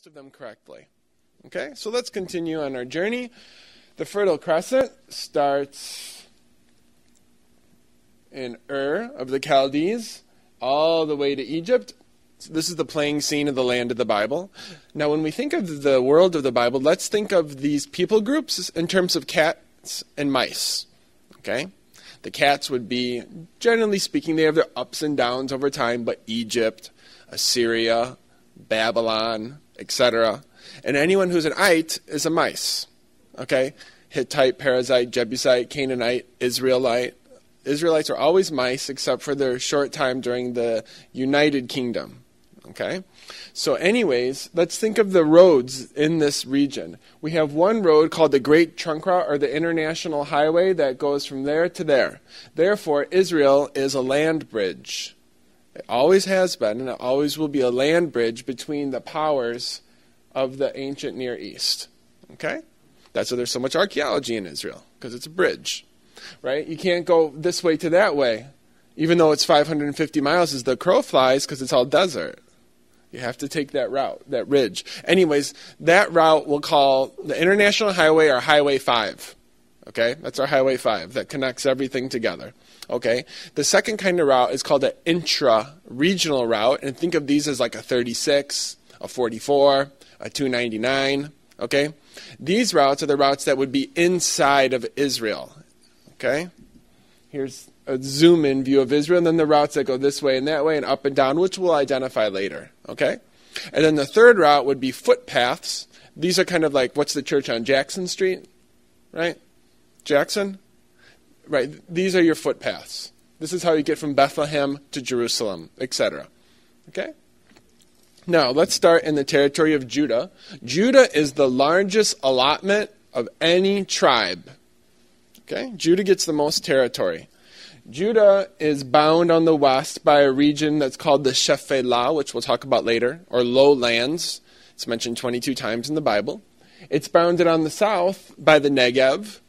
most of them correctly. Okay, so let's continue on our journey. The Fertile Crescent starts in Ur of the Chaldees all the way to Egypt. So this is the playing scene of the land of the Bible. Now, when we think of the world of the Bible, let's think of these people groups in terms of cats and mice. Okay? The cats would be, generally speaking, they have their ups and downs over time, but Egypt, Assyria, Babylon, etc. And anyone who's an ite is a mice. Okay? Hittite, Perizzite, Jebusite, Canaanite, Israelite. Israelites are always mice except for their short time during the United Kingdom. Okay? So anyways, let's think of the roads in this region. We have one road called the Great Trunk Route, or the International Highway, that goes from there to there. Therefore, Israel is a land bridge. It always has been, and it always will be a land bridge between the powers of the ancient Near East. Okay? That's why there's so much archaeology in Israel, because it's a bridge. Right? You can't go this way to that way, even though it's 550 miles as the crow flies, because it's all desert. You have to take that route, that ridge. Anyways, that route we'll call the International Highway, or Highway 5. Okay? That's our Highway 5 that connects everything together. Okay? The second kind of route is called an intra-regional route, and think of these as like a 36, a 44, a 299. Okay? These routes are the routes that would be inside of Israel. Okay? Here's a zoom-in view of Israel, and then the routes that go this way and that way and up and down, which we'll identify later. Okay? And then the third route would be footpaths. These are kind of like, what's the church on Jackson Street? Right? Jackson? Right. These are your footpaths. This is how you get from Bethlehem to Jerusalem, etc. Okay? Now, let's start in the territory of Judah. Judah is the largest allotment of any tribe. Okay? Judah gets the most territory. Judah is bound on the west by a region that's called the Shephelah, which we'll talk about later, or lowlands. It's mentioned 22 times in the Bible. It's bounded on the south by the Negev.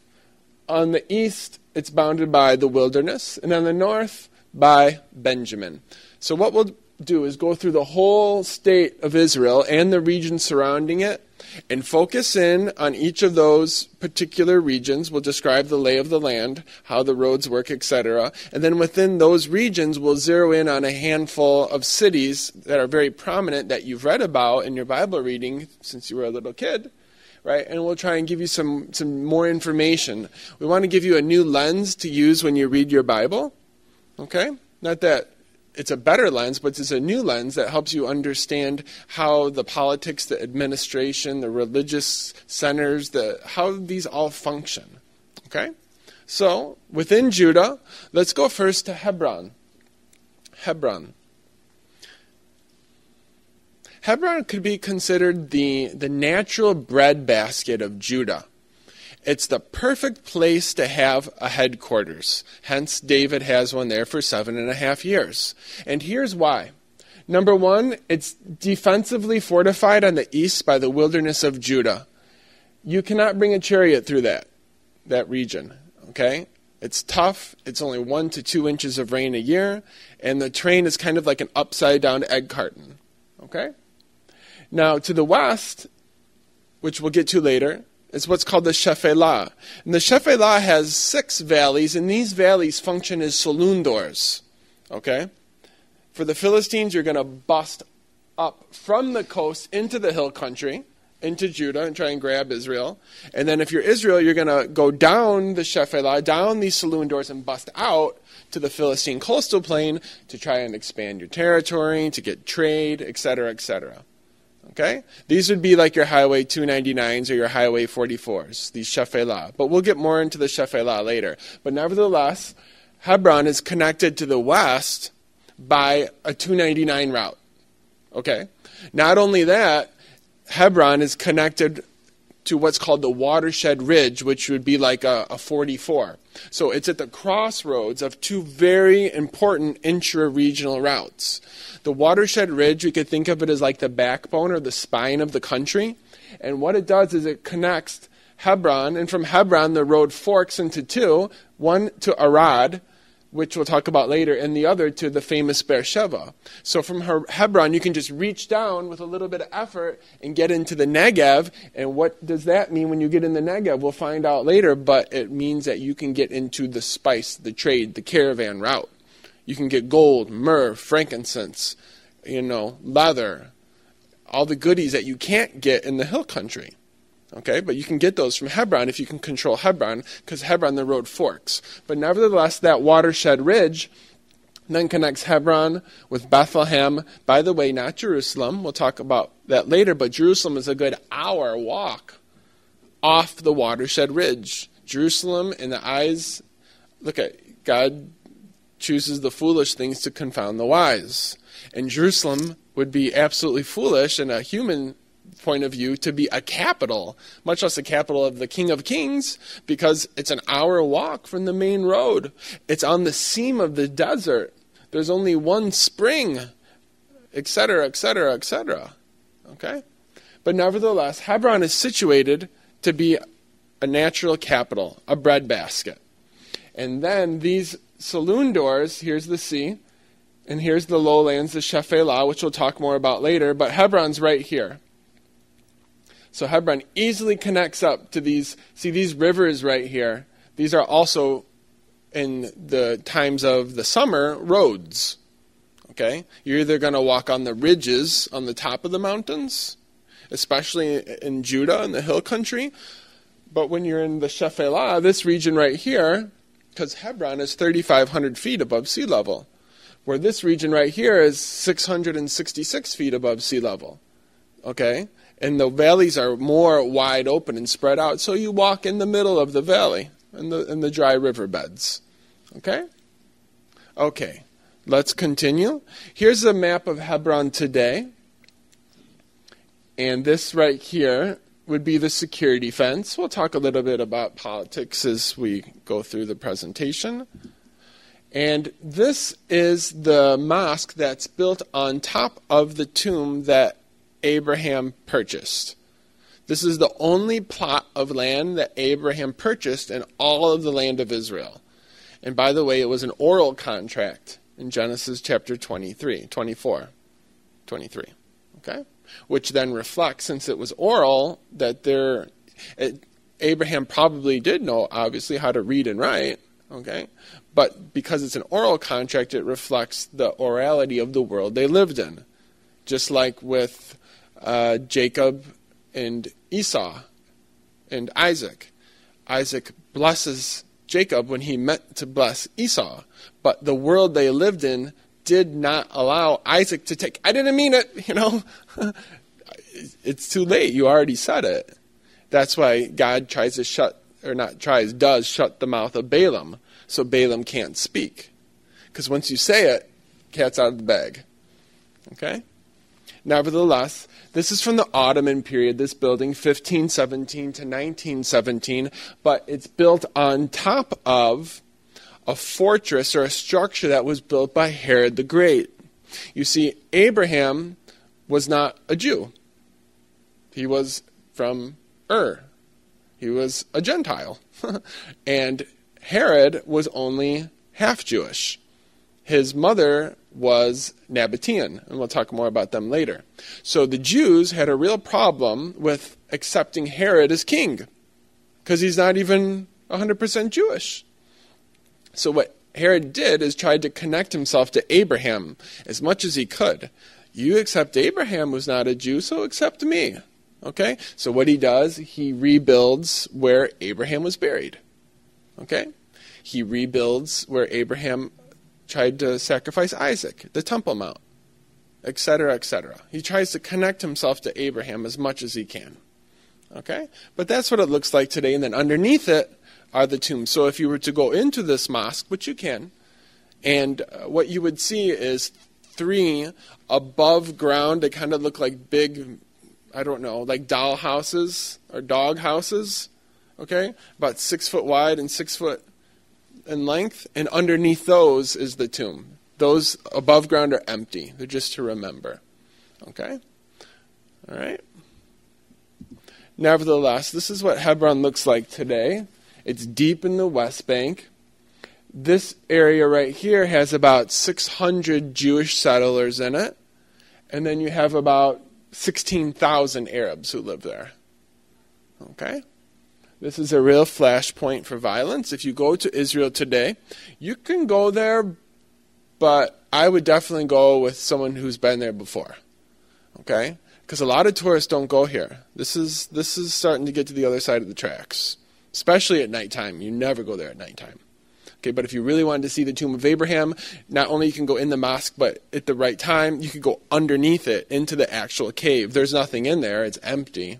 On the east, it's bounded by the wilderness. And on the north, by Benjamin. So what we'll do is go through the whole state of Israel and the region surrounding it and focus in on each of those particular regions. We'll describe the lay of the land, how the roads work, etc. And then within those regions, we'll zero in on a handful of cities that are very prominent that you've read about in your Bible reading since you were a little kid. Right? And we'll try and give you some more information. We want to give you a new lens to use when you read your Bible. Okay? Not that it's a better lens, but it's a new lens that helps you understand how the politics, the administration, the religious centers, how these all function. Okay? So, within Judah, let's go first to Hebron. Hebron could be considered the natural breadbasket of Judah. It's the perfect place to have a headquarters. Hence, David has one there for 7.5 years. And here's why. Number one, it's defensively fortified on the east by the wilderness of Judah. You cannot bring a chariot through that region. Okay? It's tough. It's only 1 to 2 inches of rain a year. And the terrain is kind of like an upside-down egg carton. Okay? Now, to the west, which we'll get to later, is what's called the Shephelah. And the Shephelah has 6 valleys, and these valleys function as saloon doors. Okay? For the Philistines, you're going to bust up from the coast into the hill country, into Judah, and try and grab Israel. And then if you're Israel, you're going to go down the Shephelah, down these saloon doors, and bust out to the Philistine coastal plain to try and expand your territory, to get trade, etc., etc. Okay? These would be like your Highway 299s or your Highway 44s, these Shephelah. But we'll get more into the Shephelah later. But nevertheless, Hebron is connected to the west by a 299 route. Okay? Not only that, Hebron is connected to what's called the Watershed Ridge, which would be like a 44. So it's at the crossroads of 2 very important intra-regional routes. The Watershed Ridge, we could think of it as like the backbone or the spine of the country. And what it does is it connects Hebron, and from Hebron the road forks into 2, one to Arad, which we'll talk about later, and the other to the famous Beersheba. So from Hebron, you can just reach down with a little bit of effort and get into the Negev. And what does that mean when you get in the Negev? We'll find out later, but it means that you can get into the spice, the trade, the caravan route. You can get gold, myrrh, frankincense, leather, all the goodies that you can't get in the hill country. Okay, but you can get those from Hebron if you can control Hebron, because Hebron, the road forks. But nevertheless, that watershed ridge then connects Hebron with Bethlehem. By the way, not Jerusalem. We'll talk about that later, but Jerusalem is a good hour walk off the watershed ridge. Jerusalem, in the eyes, look at God chooses the foolish things to confound the wise. And Jerusalem would be absolutely foolish in a human point of view to be a capital, much less a capital of the King of Kings, because it's an hour walk from the main road. It's on the seam of the desert. There's only one spring, etc., etc., etc. Okay? But nevertheless, Hebron is situated to be a natural capital, a breadbasket. And then these saloon doors, here's the sea, and here's the lowlands, the Shephelah, which we'll talk more about later, but Hebron's right here. So Hebron easily connects up to these rivers right here. These are also, in the times of the summer, roads. Okay? You're either going to walk on the ridges on the top of the mountains, especially in Judah in the hill country. But when you're in the Shephelah, this region right here, because Hebron is 3,500 feet above sea level, where this region right here is 666 feet above sea level. Okay? And the valleys are more wide open and spread out, so you walk in the middle of the valley, in the dry riverbeds. Okay? Okay, let's continue. Here's a map of Hebron today. And this right here would be the security fence. We'll talk a little bit about politics as we go through the presentation. And this is the mosque that's built on top of the tomb that Abraham purchased. This is the only plot of land that Abraham purchased in all of the land of Israel. And by the way, it was an oral contract in Genesis chapter 24, 23. Okay? Which then reflects, since it was oral, that Abraham probably did know, obviously, how to read and write. Okay? But because it's an oral contract, it reflects the orality of the world they lived in. Just like with Jacob and Esau and Isaac. Isaac blesses Jacob when he meant to bless Esau. But the world they lived in did not allow Isaac to take. I didn't mean it, It's too late. You already said it. That's why God does shut the mouth of Balaam, so Balaam can't speak. Because once you say it, cat's out of the bag. Okay? Nevertheless, this is from the Ottoman period, this building, 1517 to 1917, but it's built on top of a fortress or a structure that was built by Herod the Great. You see, Abraham was not a Jew. He was from Ur. He was a Gentile. And Herod was only half Jewish. His mother was Nabatean, and we'll talk more about them later. So the Jews had a real problem with accepting Herod as king, because he's not even 100% Jewish. So what Herod did is tried to connect himself to Abraham as much as he could. You accept Abraham was not a Jew, so accept me. Okay? So what he does, he rebuilds where Abraham was buried. Okay? He rebuilds where Abraham tried to sacrifice Isaac, the Temple Mount, etc., etc. He tries to connect himself to Abraham as much as he can. Okay? But that's what it looks like today, and then underneath it are the tombs. So if you were to go into this mosque, which you can, and what you would see is 3 above ground, they kind of look like big, like doll houses or dog houses, okay? About 6 foot wide and 6 foot in length, and underneath those is the tomb. Those above ground are empty. They're just to remember, okay? All right? Nevertheless, this is what Hebron looks like today. It's deep in the West Bank. This area right here has about 600 Jewish settlers in it. And then you have about 16,000 Arabs who live there. Okay? This is a real flashpoint for violence. If you go to Israel today, you can go there, but I would definitely go with someone who's been there before. Okay? Because a lot of tourists don't go here. This is starting to get to the other side of the tracks, especially at nighttime. You never go there at nighttime. Okay, but if you really wanted to see the tomb of Abraham, not only you can go in the mosque, but at the right time, you could go underneath it into the actual cave. There's nothing in there. It's empty.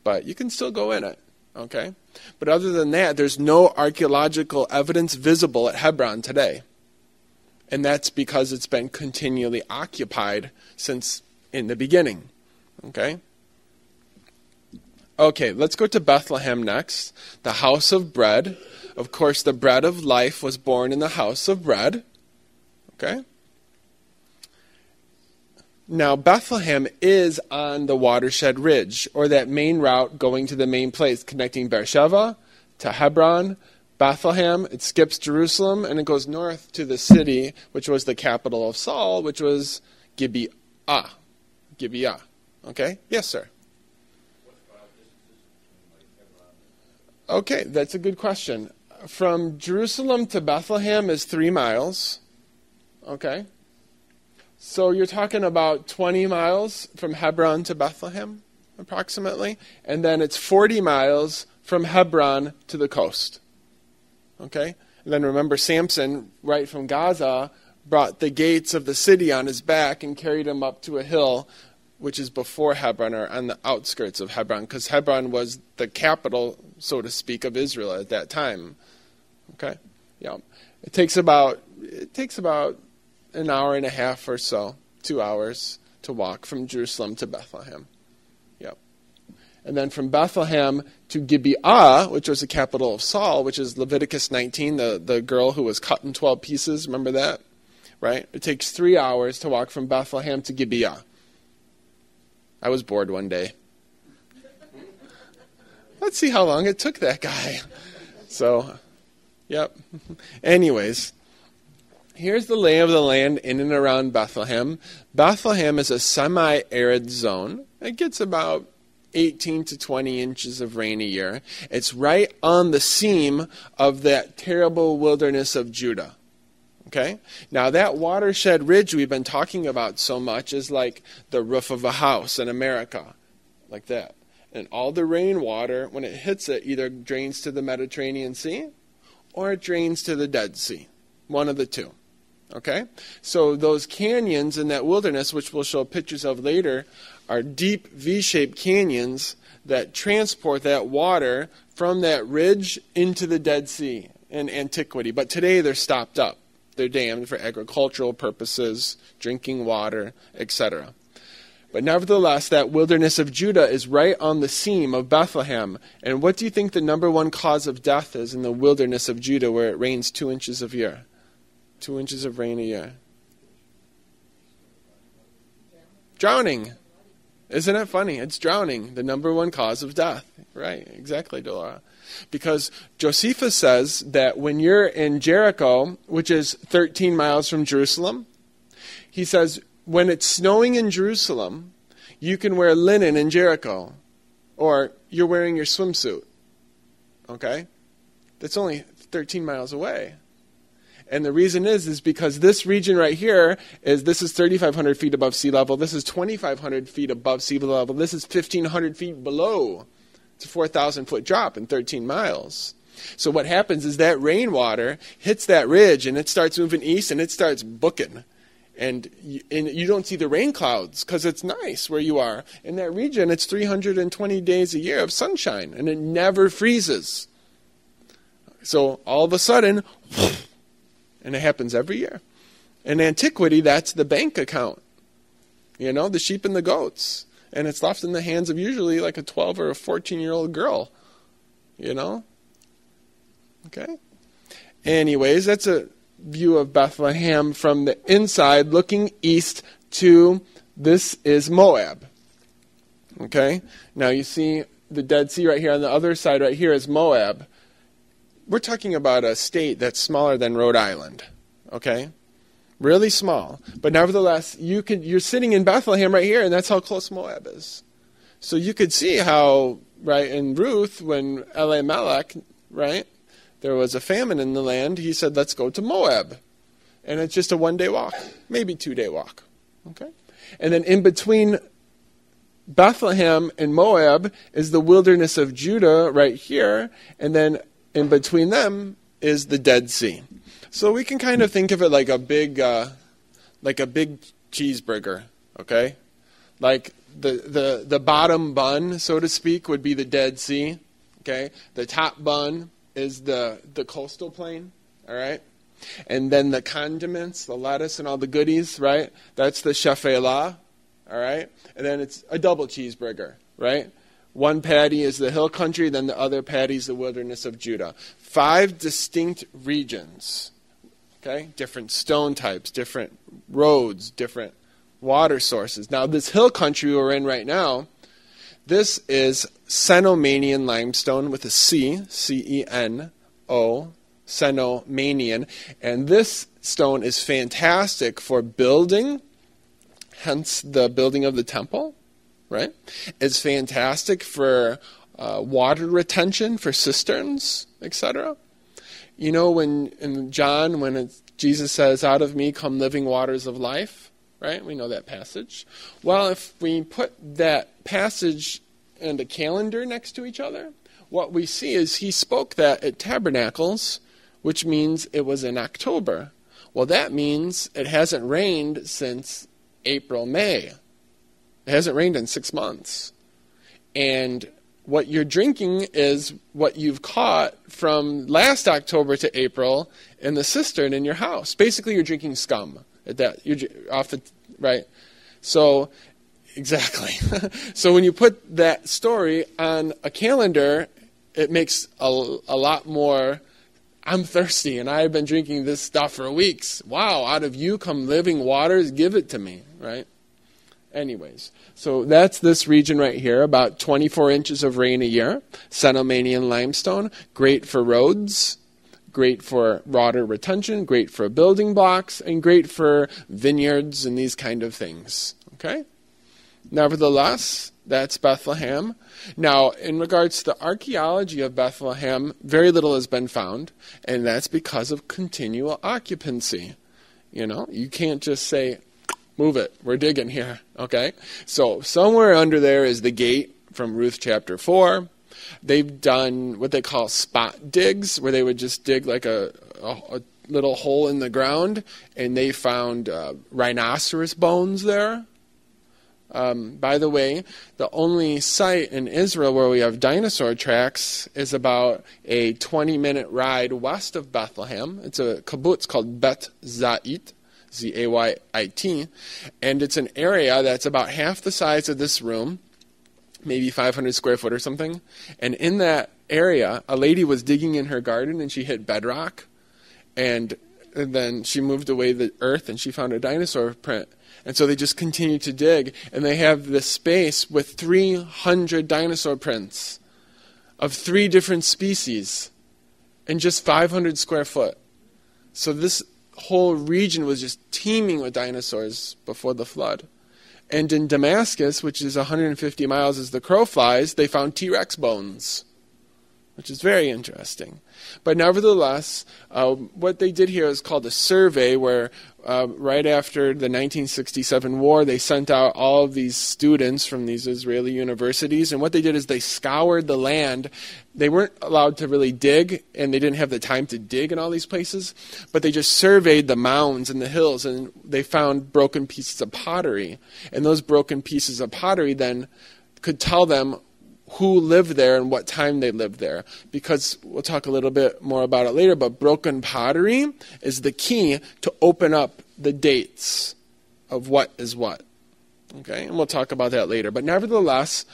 But you can still go in it. Okay? But other than that, there's no archaeological evidence visible at Hebron today. And that's because it's been continually occupied since in the beginning. Okay? Okay, let's go to Bethlehem next. The house of bread. Of course, the bread of life was born in the house of bread. Okay? Now, Bethlehem is on the watershed ridge, or that main route going to the main place, connecting Beersheba to Hebron, Bethlehem. It skips Jerusalem, and it goes north to the city, which was the capital of Saul, which was Gibeah. Gibeah. Okay? Yes, sir. Okay, that's a good question. From Jerusalem to Bethlehem is 3 miles. Okay? So you're talking about 20 miles from Hebron to Bethlehem, approximately. And then it's 40 miles from Hebron to the coast. Okay? And then remember, Samson, right from Gaza, brought the gates of the city on his back and carried him up to a hill, which is before Hebron, or on the outskirts of Hebron, because Hebron was the capital, so to speak, of Israel at that time. Okay? Yeah. It takes about an hour and a half or so, 2 hours, to walk from Jerusalem to Bethlehem. Yep. And then from Bethlehem to Gibeah, which was the capital of Saul, which is Leviticus 19, the girl who was cut in 12 pieces. Remember that? Right? It takes 3 hours to walk from Bethlehem to Gibeah. I was bored one day. Let's see how long it took that guy. So, yep. Anyways, here's the lay of the land in and around Bethlehem. Bethlehem is a semi-arid zone. It gets about 18 to 20 inches of rain a year. It's right on the seam of that terrible wilderness of Judah. Okay? Now that watershed ridge we've been talking about so much is like the roof of a house in America. Like that. And all the rainwater, when it hits it, either drains to the Mediterranean Sea or it drains to the Dead Sea. One of the two. Okay? So those canyons in that wilderness, which we'll show pictures of later, are deep V-shaped canyons that transport that water from that ridge into the Dead Sea in antiquity. But today they're stopped up. They're dammed for agricultural purposes, drinking water, etc. But nevertheless, that wilderness of Judah is right on the seam of Bethlehem. And what do you think the number one cause of death is in the wilderness of Judah, where it rains 2 inches a year? 2 inches of rain a year. Drowning. Isn't it funny? It's drowning, the number one cause of death. Right, exactly, Dolora. Because Josephus says that when you're in Jericho, which is 13 miles from Jerusalem, he says when it's snowing in Jerusalem, you can wear linen in Jericho, or you're wearing your swimsuit. Okay? That's only 13 miles away. And the reason is because this region right here this is 3,500 feet above sea level. This is 2,500 feet above sea level. This is 1,500 feet below. It's a 4,000-foot drop in 13 miles. So what happens is that rainwater hits that ridge and it starts moving east and it starts booking. And you don't see the rain clouds because it's nice where you are. In that region, it's 320 days a year of sunshine and it never freezes. So all of a sudden, and it happens every year. In antiquity, that's the bank account. You know, the sheep and the goats. And it's left in the hands of usually like a 12 or a 14-year-old girl. You know? Okay? Anyways, that's a view of Bethlehem from the inside looking east to, this is Moab. Okay? Now you see the Dead Sea right here. On the other side right here is Moab. we're talking about a state that's smaller than Rhode Island, okay? Really small. But nevertheless, you're sitting in Bethlehem right here, and that's how close Moab is. So you could see how, right, in Ruth, when Elimelech, right, there was a famine in the land, he said, let's go to Moab. And it's just a one-day walk, maybe 2-day walk, okay? And then in between Bethlehem and Moab is the wilderness of Judah right here, and then in between them is the Dead Sea. So we can kind of think of it like a big cheeseburger, okay? Like the bottom bun, so to speak, would be the Dead Sea, okay? The top bun is the coastal plain, all right? And then the condiments, the lettuce and all the goodies, right? That's the shephelah, all right? And then it's a double cheeseburger, right? One patty is the hill country, then the other patty is the wilderness of Judah. 5 distinct regions, okay? Different stone types, different roads, different water sources. Now, this hill country we're in right now, this is Cenomanian limestone with a C, C-E-N-O, Cenomanian. And this stone is fantastic for building, hence the building of the temple, right? It's fantastic for water retention, for cisterns, etc. You know, when in John, when Jesus says, out of me come living waters of life, right? We know that passage. Well, if we put that passage and a calendar next to each other, what we see is he spoke that at Tabernacles, which means it was in October. Well, that means it hasn't rained since April, May. It hasn't rained in 6 months. And what you're drinking is what you've caught from last October to April in the cistern in your house. Basically, you're drinking scum. You're off the right. So, exactly. So when you put that story on a calendar, it makes a lot more. I'm thirsty, and I've been drinking this stuff for weeks. Wow, out of you come living waters. Give it to me, right? Anyways, so that's this region right here, about 24 inches of rain a year. Cenomanian limestone, great for roads, great for water retention, great for building blocks, and great for vineyards and these kind of things. Okay? Nevertheless, that's Bethlehem. Now, in regards to the archaeology of Bethlehem, very little has been found, and that's because of continual occupancy. You know, you can't just say, move it, we're digging here, okay? So somewhere under there is the gate from Ruth chapter 4. They've done what they call spot digs, where they would just dig like a little hole in the ground, and they found rhinoceros bones there. By the way, the only site in Israel where we have dinosaur tracks is about a 20-minute ride west of Bethlehem. It's a kibbutz called Bet Zayit, Z-A-Y-I-T, and it's an area that's about half the size of this room, maybe 500 square foot or something. And in that area, a lady was digging in her garden and she hit bedrock, and then she moved away the earth and she found a dinosaur print. And so they just continue to dig, and they have this space with 300 dinosaur prints of 3 different species in just 500 square foot. So this whole region was just teeming with dinosaurs before the flood. And in Damascus, which is 150 miles as the crow flies, they found T-Rex bones, which is very interesting. But nevertheless, what they did here is called a survey, where right after the 1967 war, they sent out all of these students from these Israeli universities, and what they did is they scoured the land. They weren't allowed to really dig, and they didn't have the time to dig in all these places, but they just surveyed the mounds and the hills, and they found broken pieces of pottery. And those broken pieces of pottery then could tell them who lived there and what time they lived there. Because we'll talk a little bit more about it later, but broken pottery is the key to open up the dates of what is what. Okay, and we'll talk about that later. But nevertheless,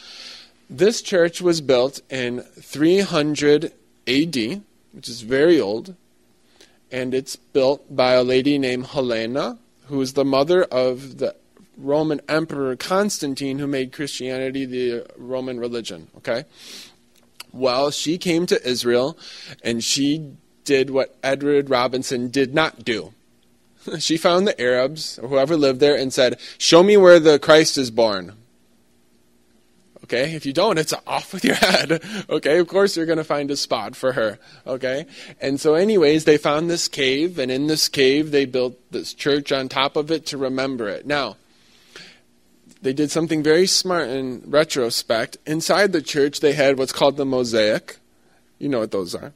this church was built in 300 AD, which is very old, and it's built by a lady named Helena, who is the mother of the Roman Emperor Constantine, who made Christianity the Roman religion, okay? Well, she came to Israel, and she did what Edward Robinson did not do. She found the Arabs, or whoever lived there, and said, show me where the Christ is born. Okay, if you don't, it's off with your head. Okay, of course you're going to find a spot for her. Okay, and so anyways, they found this cave, and in this cave they built this church on top of it to remember it. Now, they did something very smart in retrospect. Inside the church they had what's called the mosaic. You know what those are.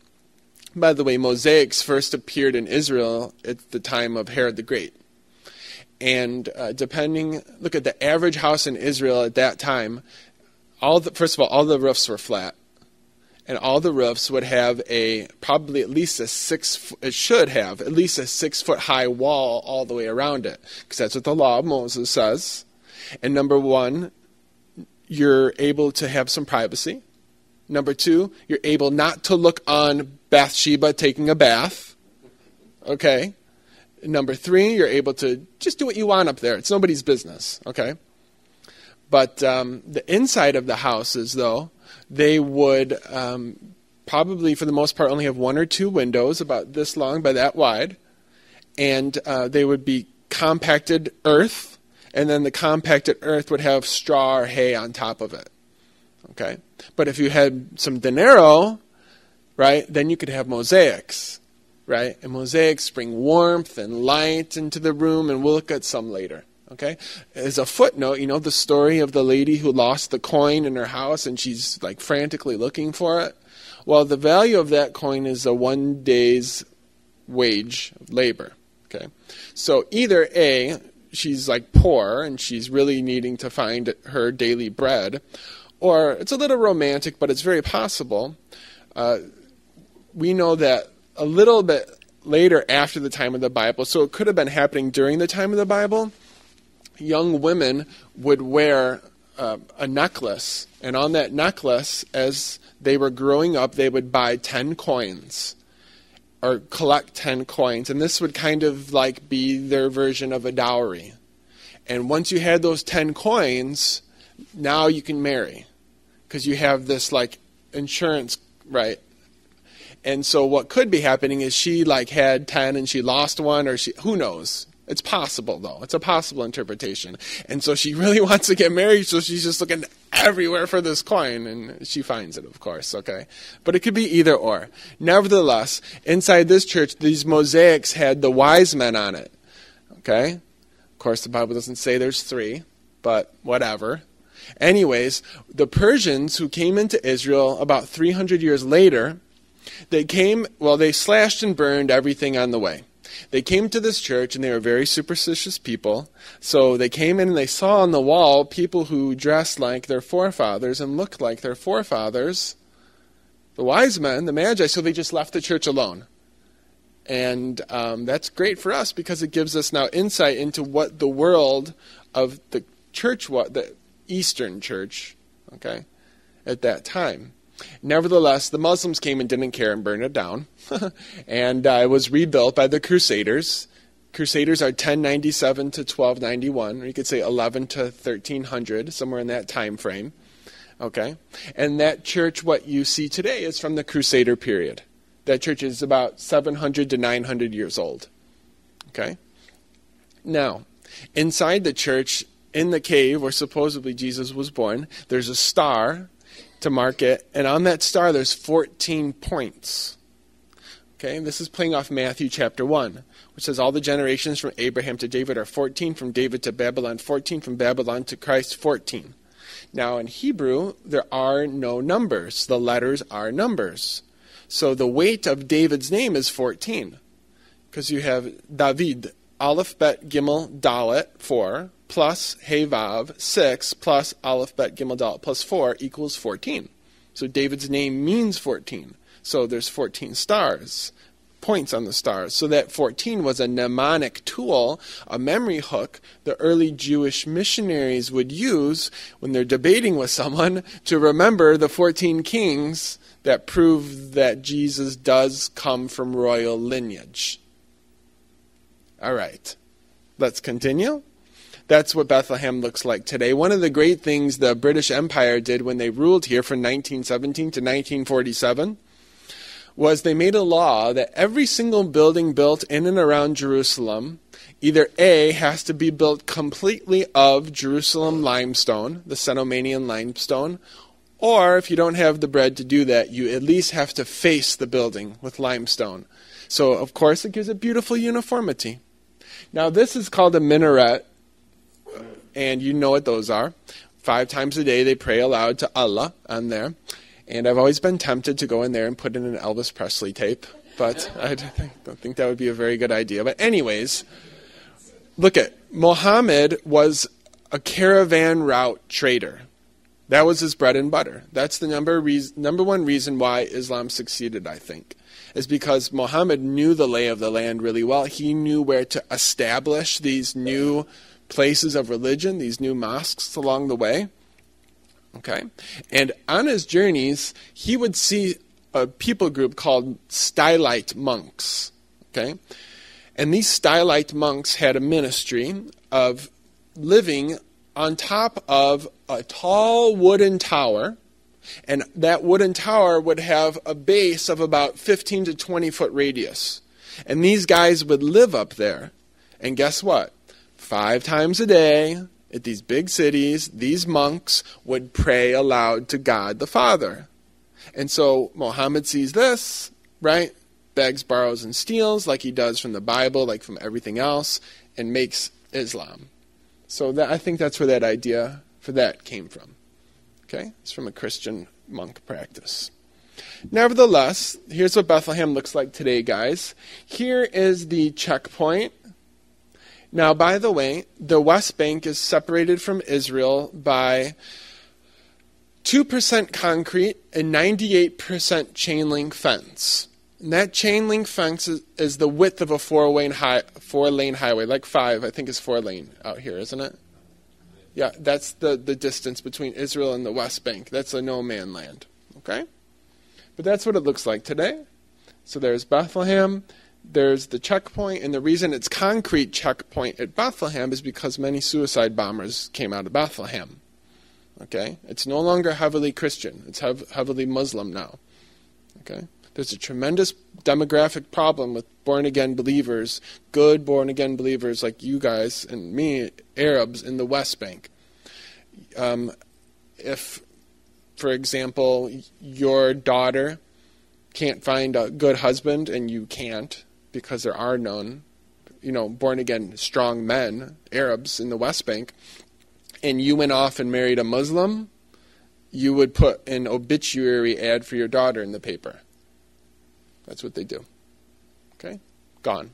By the way, mosaics first appeared in Israel at the time of Herod the Great. And look at the average house in Israel at that time. First of all the roofs were flat. And all the roofs would have probably at least a 6-foot high wall all the way around it. Because that's what the law of Moses says. And number one, you're able to have some privacy. Number two, you're able not to look on Bathsheba taking a bath. Okay. Number three, you're able to just do what you want up there. It's nobody's business. Okay. But the inside of the houses, though, they would probably, for the most part, only have one or two windows about this long by that wide. And they would be compacted earth. And then the compacted earth would have straw or hay on top of it. Okay, but if you had some dinero, right, then you could have mosaics, right? And mosaics bring warmth and light into the room, and we'll look at some later. Okay, as a footnote, you know the story of the lady who lost the coin in her house, and she's like frantically looking for it. Well, the value of that coin is a 1 day's wage of labor. Okay, so either A, she's like poor and she's really needing to find her daily bread. Or it's a little romantic, but it's very possible. We know that a little bit later after the time of the Bible, so it could have been happening during the time of the Bible, young women would wear a necklace. And on that necklace, as they were growing up, they would buy 10 coins or collect 10 coins. And this would kind of like be their version of a dowry. And once you had those 10 coins, now you can marry because you have this like insurance, right? And so what could be happening is she like had 10 and she lost one, or who knows? It's possible though. It's a possible interpretation. And so she really wants to get married, so she's just looking everywhere for this coin, and she finds it, of course, okay? But it could be either or. Nevertheless, inside this church, these mosaics had the wise men on it, okay? Of course, the Bible doesn't say there's 3, but whatever. Anyways, the Persians who came into Israel about 300 years later, they slashed and burned everything on the way. They came to this church, and they were very superstitious people. So they came in and they saw on the wall people who dressed like their forefathers and looked like their forefathers, the wise men, the magi, so they just left the church alone. And that's great for us because it gives us now insight into what the world of the church was, the Eastern church, okay, at that time. Nevertheless, the Muslims came and didn't care and burned it down. And it was rebuilt by the Crusaders. Crusaders are 1097 to 1291, or you could say 11 to 1300, somewhere in that time frame. Okay? And that church, what you see today, is from the Crusader period. That church is about 700 to 900 years old. Okay? Now, inside the church, in the cave where supposedly Jesus was born, there's a star to mark it, and on that star there's 14 points. Okay, this is playing off Matthew chapter 1, which says all the generations from Abraham to David are 14, from David to Babylon 14, from Babylon to Christ 14. Now in Hebrew, there are no numbers. The letters are numbers. So the weight of David's name is 14, because you have David, Aleph, Bet, Gimel, Dalet, 4, plus Hey Vav, 6, plus Aleph, Bet, Gimel, Dalet, plus 4 equals 14. So David's name means 14. So there's 14 stars, points on the stars. So that 14 was a mnemonic tool, a memory hook the early Jewish missionaries would use when they're debating with someone to remember the 14 kings that prove that Jesus does come from royal lineage. All right, let's continue. That's what Bethlehem looks like today. One of the great things the British Empire did when they ruled here from 1917 to 1947 was they made a law that every single building built in and around Jerusalem either A, has to be built completely of Jerusalem limestone, the Cenomanian limestone, or if you don't have the bread to do that, you at least have to face the building with limestone. So, of course, it gives a beautiful uniformity. Now, this is called a minaret, and you know what those are. 5 times a day they pray aloud to Allah on there. And I've always been tempted to go in there and put in an Elvis Presley tape, but I don't think that would be a very good idea. But anyways, look at Muhammad was a caravan route trader. That was his bread and butter. That's the number one reason why Islam succeeded, I think, is because Muhammad knew the lay of the land really well. He knew where to establish these new places of religion, these new mosques along the way. Okay, and on his journeys, he would see a people group called Stylite monks. Okay, and these Stylite monks had a ministry of living on top of a tall wooden tower, and that wooden tower would have a base of about 15 to 20 foot radius. And these guys would live up there. And guess what? 5 times a day, at these big cities, these monks would pray aloud to God the Father. And so Muhammad sees this, right? Begs, borrows, and steals like he does from the Bible, like from everything else, and makes Islam. So I think that's where that idea for that came from. Okay? It's from a Christian monk practice. Nevertheless, here's what Bethlehem looks like today, guys. Here is the checkpoint. Now, by the way, the West Bank is separated from Israel by 2% concrete and 98% chain link fence. And that chain link fence is the width of a 4-lane highway, like 5, I think is 4-lane out here, isn't it? Yeah, that's the distance between Israel and the West Bank. That's a no-man land, okay? But that's what it looks like today. So there's Bethlehem. There's the checkpoint, and the reason it's concrete checkpoint at Bethlehem is because many suicide bombers came out of Bethlehem. Okay? It's no longer heavily Christian. It's heavily Muslim now. Okay? There's a tremendous demographic problem with born-again believers, good born-again believers like you guys and me, Arabs in the West Bank. If, for example, your daughter can't find a good husband, and you can't, because there are none, born-again strong men, Arabs in the West Bank, and you went off and married a Muslim, you would put an obituary ad for your daughter in the paper. That's what they do. Okay? Gone.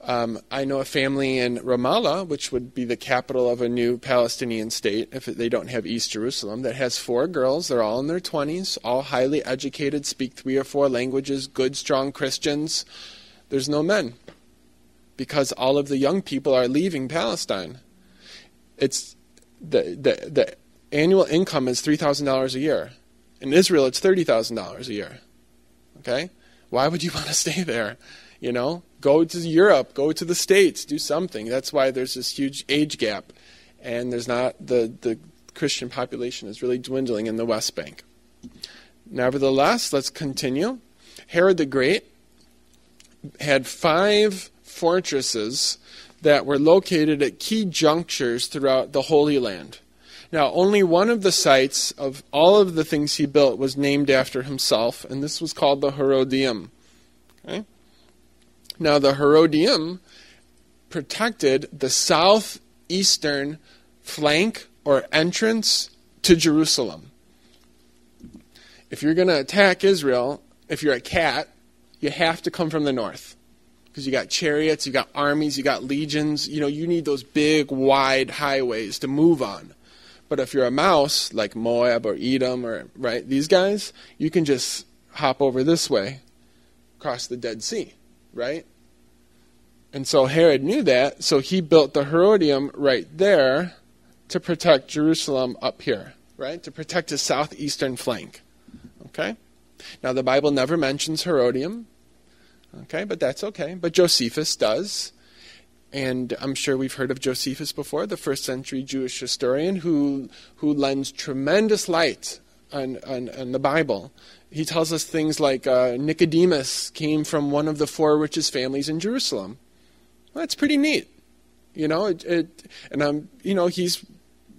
I know a family in Ramallah, which would be the capital of a new Palestinian state, if they don't have East Jerusalem, that has 4 girls. They're all in their 20s, all highly educated, speak 3 or 4 languages, good, strong Christians. There's no men, because all of the young people are leaving Palestine. It's the annual income is $3,000 a year. In Israel, it's $30,000 a year. Okay? Why would you want to stay there? Go to Europe, go to the States, do something. That's why there's this huge age gap. And there's not, the Christian population is really dwindling in the West Bank. Nevertheless, let's continue. Herod the Great had 5 fortresses that were located at key junctures throughout the Holy Land. Now, only one of the sites of all of the things he built was named after himself, and this was called the Herodium. Okay? Now, the Herodium protected the southeastern flank or entrance to Jerusalem. If you're going to attack Israel, if you're a cat, you have to come from the north. Because you got chariots, you got armies, you got legions. You need those big, wide highways to move on. But if you're a mouse, like Moab or Edom, these guys, you can just hop over this way, across the Dead Sea, right? And so Herod knew that, so he built the Herodium right there to protect Jerusalem up here, right? To protect his southeastern flank, okay? Now, the Bible never mentions Herodium, okay, but that's okay. But Josephus does. And I'm sure we've heard of Josephus before, the first century Jewish historian who lends tremendous light on the Bible. He tells us things like Nicodemus came from one of the 4 richest families in Jerusalem. Well, that's pretty neat. He's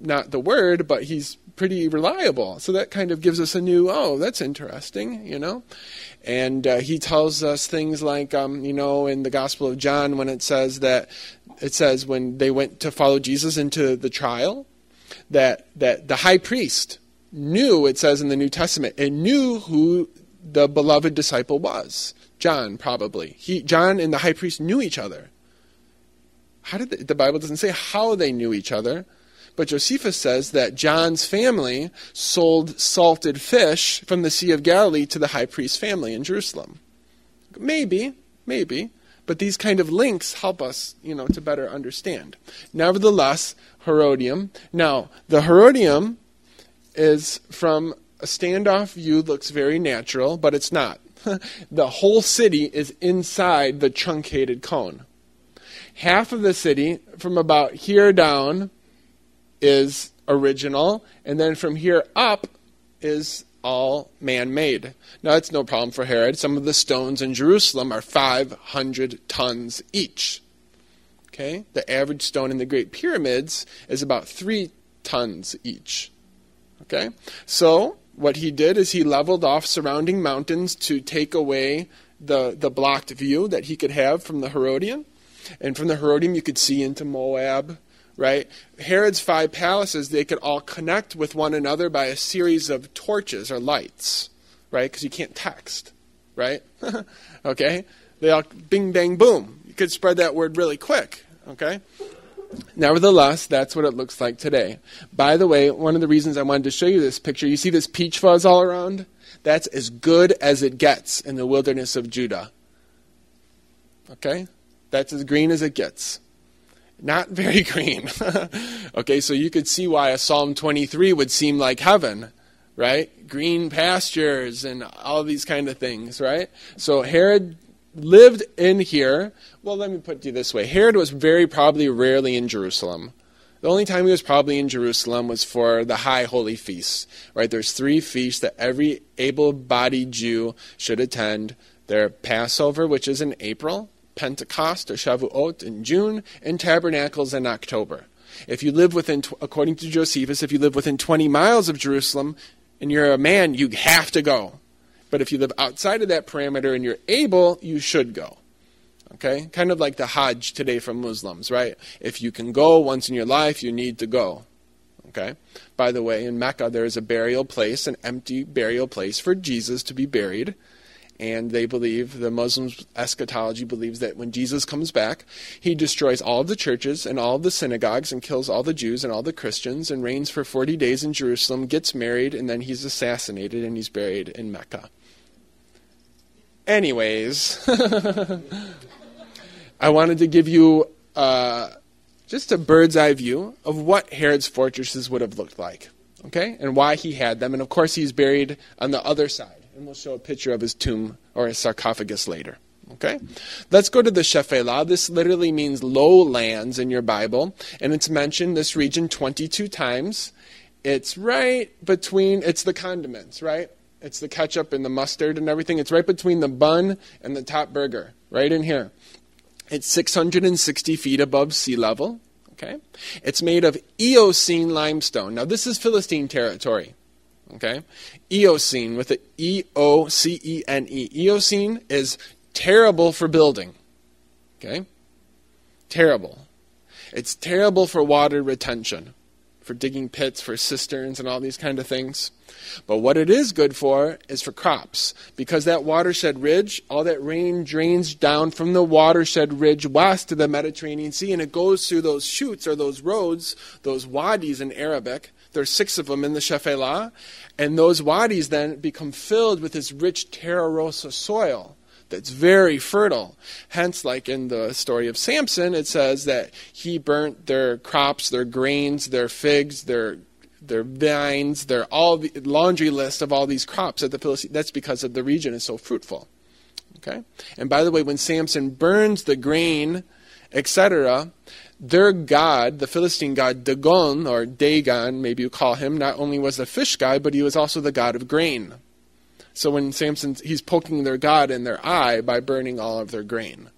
not the Word, but he's pretty reliable. So that kind of gives us a new, that's interesting, And he tells us things like, in the Gospel of John, when it says when they went to follow Jesus into the trial, that the high priest knew, it says in the New Testament, and knew who the beloved disciple was. John, probably. John and the high priest knew each other. How did the Bible doesn't say how they knew each other, but Josephus says that John's family sold salted fish from the Sea of Galilee to the high priest's family in Jerusalem. Maybe, but these kind of links help us, to better understand. Nevertheless, Herodium. Now, the Herodium is from a standoff view, looks very natural, but it's not. The whole city is inside the truncated cone. Half of the city, from about here down, is original, and then from here up is all man-made. Now, that's no problem for Herod. Some of the stones in Jerusalem are 500 tons each. Okay? The average stone in the Great Pyramids is about 3 tons each. Okay? So, what he did is he leveled off surrounding mountains to take away the blocked view that he could have from the Herodium. And from the Herodium, you could see into Moab, right? Herod's 5 palaces, they could all connect with one another by a series of torches or lights, right? Because you can't text, right? Okay? They all bing, bang, boom. You could spread that word really quick, okay? Nevertheless, that's what it looks like today. By the way, one of the reasons I wanted to show you this picture, you see this peach fuzz all around? That's as good as it gets in the wilderness of Judah. Okay? That's as green as it gets. Not very green. Okay, so you could see why a Psalm 23 would seem like heaven, right? Green pastures and all these kind of things, right? So Herod lived in here. Well, let me put it to you this way. Herod was very probably rarely in Jerusalem. The only time he was probably in Jerusalem was for the high holy feasts, right? There's 3 feasts that every able-bodied Jew should attend. They're Passover, which is in April, Pentecost or Shavuot in June, and Tabernacles in October. If you live within, according to Josephus, if you live within 20 miles of Jerusalem and you're a man, you have to go. But if you live outside of that parameter and you're able, you should go. Okay? Kind of like the Hajj today for Muslims, right? If you can go once in your life, you need to go. Okay? By the way, in Mecca, there is a burial place, an empty burial place for Jesus to be buried. And they believe, the Muslims' eschatology believes that when Jesus comes back, he destroys all of the churches and all of the synagogues and kills all the Jews and all the Christians and reigns for 40 days in Jerusalem, gets married, and then he's assassinated and he's buried in Mecca. Anyways, I wanted to give you just a bird's eye view of what Herod's fortresses would have looked like, okay, and why he had them. And of course, he's buried on the other side. And we'll show a picture of his tomb or his sarcophagus later. Okay? Let's go to the Shephelah. This literally means lowlands in your Bible. And it's mentioned this region 22 times. It's right between, it's the condiments, right? It's the ketchup and the mustard and everything. It's right between the bun and the top burger, right in here. It's 660 feet above sea level. Okay? It's made of Eocene limestone. Now, this is Philistine territory. Okay? Eocene with the E-O-C-E-N-E. Eocene is terrible for building. Okay? Terrible. It's terrible for water retention, for digging pits, for cisterns and all these kind of things. But what it is good for is for crops, because that watershed ridge, all that rain drains down from the watershed ridge west to the Mediterranean Sea, and it goes through those chutes or those roads, those wadis in Arabic. There's 6 of them in the Shephelah, and those wadis then become filled with this rich terra rossa soil that's very fertile. Hence, like in the story of Samson, it says that he burnt their crops, their grains, their figs, their vines, their all the laundry list of all these crops at the Philistines. That's because of the region is so fruitful. Okay? And by the way, when Samson burns the grain etc., their god, the Philistine god Dagon, or Dagon, maybe you call him, not only was a fish god, but he was also the god of grain. So when Samson, he's poking their god in their eye by burning all of their grain.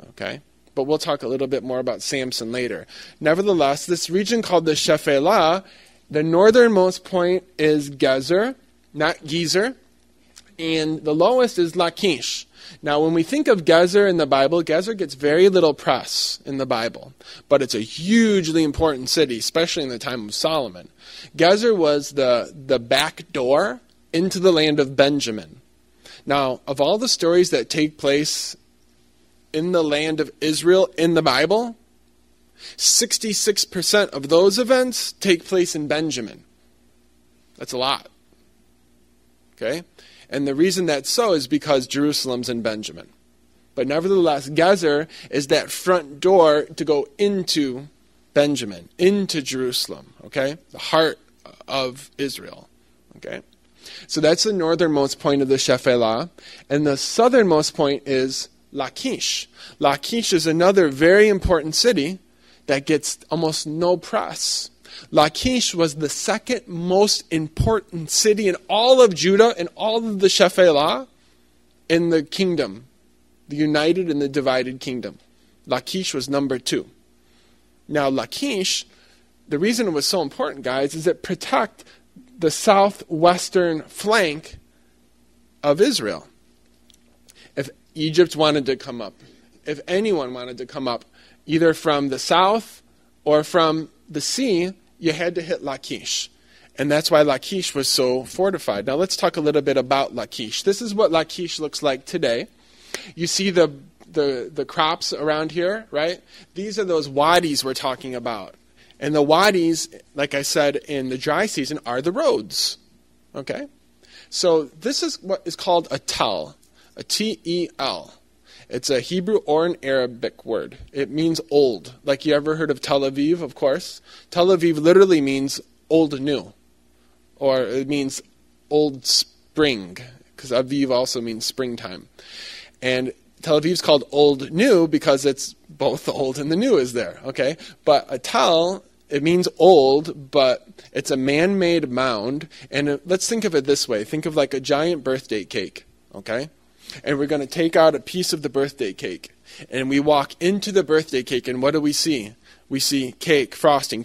Okay? But we'll talk a little bit more about Samson later. Nevertheless, this region called the Shephelah, the northernmost point is Gezer, not Gezer, and the lowest is Lachish. Now, when we think of Gezer in the Bible, Gezer gets very little press in the Bible, but it's a hugely important city, especially in the time of Solomon. Gezer was the back door into the land of Benjamin. Now, of all the stories that take place in the land of Israel in the Bible, 66% of those events take place in Benjamin. That's a lot. Okay? And the reason that's so is because Jerusalem's in Benjamin. But nevertheless, Gezer is that front door to go into Benjamin, into Jerusalem. Okay? The heart of Israel. Okay? So that's the northernmost point of the Shephelah. And the southernmost point is Lachish. Lachish is another very important city that gets almost no press. Lachish was the second most important city in all of Judah and all of the Shephelah in the kingdom, the united and the divided kingdom. Lachish was number 2. Now Lachish, the reason it was so important, guys, is it protect the southwestern flank of Israel. If Egypt wanted to come up, if anyone wanted to come up, either from the south or from the sea, you had to hit Lachish. And that's why Lachish was so fortified. Now let's talk a little bit about Lachish. This is what Lachish looks like today. You see the crops around here, right? These are those wadis we're talking about. And the wadis, like I said, in the dry season are the roads. Okay? So this is what is called a tel. A T-E-L. It's a Hebrew or an Arabic word. It means old. Like you ever heard of Tel Aviv, of course? Tel Aviv literally means old new. Or it means old spring. Because Aviv also means springtime. And Tel Aviv's called old new because it's both the old and the new is there. Okay? But a tel, it means old, but it's a man-made mound. And let's think of it this way. Think of like a giant birthday cake. Okay? And we're going to take out a piece of the birthday cake. And we walk into the birthday cake, and what do we see? We see cake, frosting,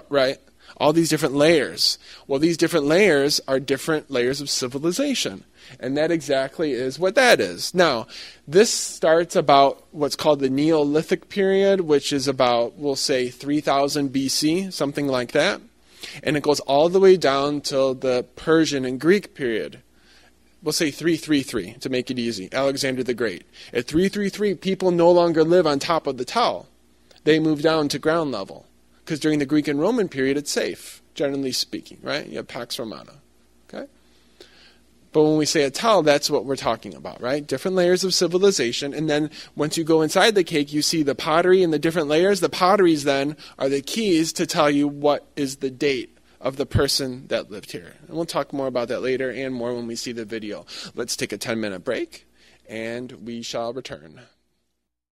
right? All these different layers. Well, these different layers are different layers of civilization. And that exactly is what that is. Now, this starts about what's called the Neolithic period, which is about, we'll say, 3000 BC, something like that. And it goes all the way down till the Persian and Greek period. We'll say 333 to make it easy. Alexander the Great. At 333, people no longer live on top of the tel. They move down to ground level. Because during the Greek and Roman period, it's safe, generally speaking, right? You have Pax Romana. Okay? But when we say a tel, that's what we're talking about, right? Different layers of civilization. And then once you go inside the cake, you see the pottery and the different layers. The potteries then are the keys to tell you what is the date of the person that lived here. And we'll talk more about that later and more when we see the video. Let's take a 10-minute break, and we shall return.